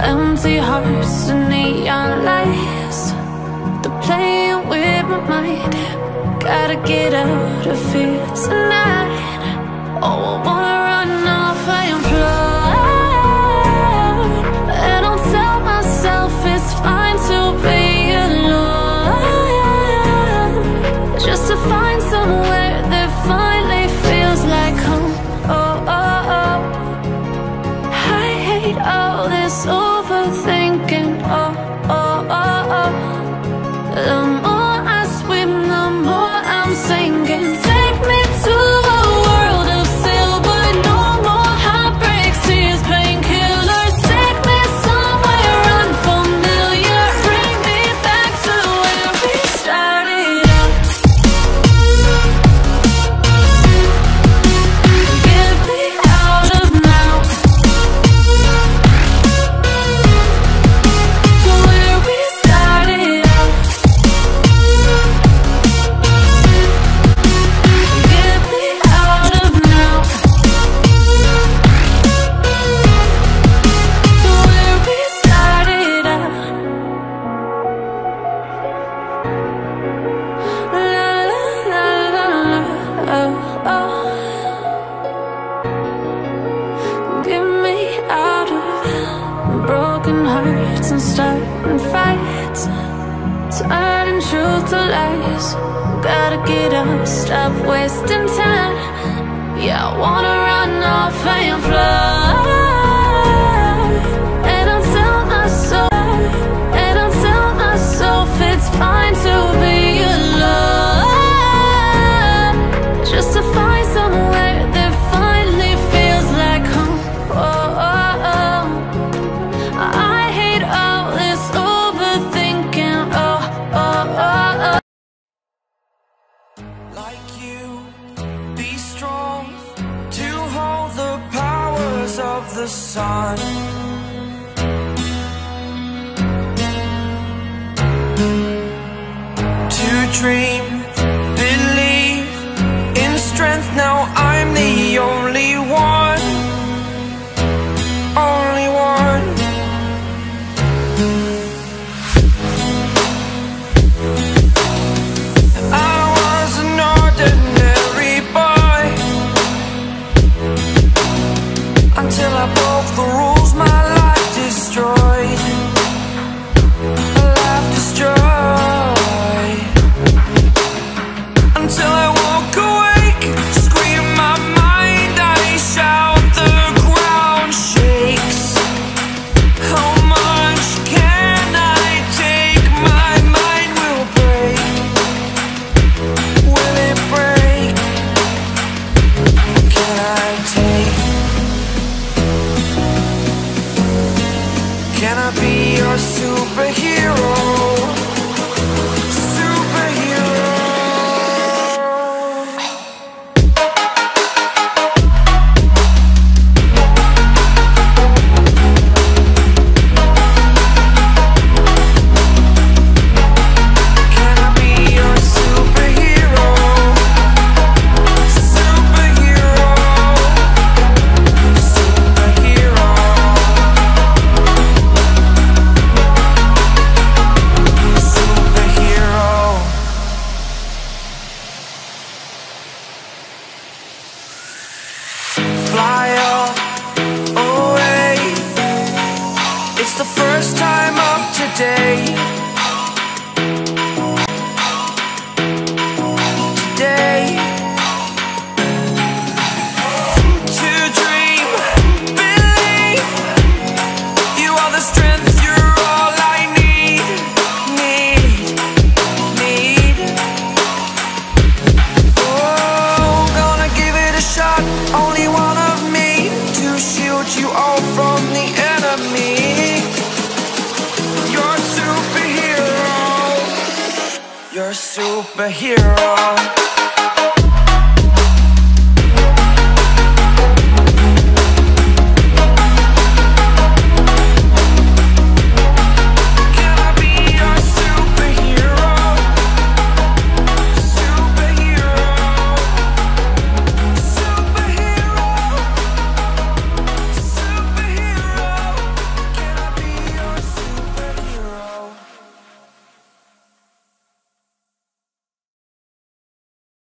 Empty hearts and neon lights, they're playing with my mind. Gotta get out of here tonight. Oh, I wanna run off and fly, and I'll tell myself it's fine to be alone, just to find somewhere that finally feels like home. Oh, oh, oh. I hate all this overthinking. Oh, oh, oh, oh. The more I swim, the more I'm sinking. Take me to a world of silver. No more heartbreaks, tears, painkillers. Take me somewhere unfamiliar. Bring me back to where we started out. Get me out of now, to where we started out. Get me out of now, to where we started out. La la la la la, oh, oh. Get me out of broken hearts and starting fights, turning truth to lies. Gotta get up, stop wasting time. Yeah, I wanna run off and fly, and I'll tell myself it's fine to be alone, just to find somewhere that finally feels like home. Oh, oh, oh. I hate all this overthinking. Oh, oh, oh, oh. Like you, be strong to hold the powers of the sun. To dream, believe in strength. Now I'm the only one, only one. I was an ordinary boy until I broke the rules. My life destroyed, my life destroyed. Until I woke awake, scream my mind, I shout, the ground shakes. How much can I take? My mind will break. Will it break? Can I take? Can I be your superhero? Superhero. Can I be your superhero? Superhero. Superhero. Superhero. Fly up away. It's the first time of today. Today. To dream, believe. You are the strength, you're all I need. Need. Oh, gonna give it a shot. Only one of me to shield you all from the enemy. You're a superhero. You're a superhero.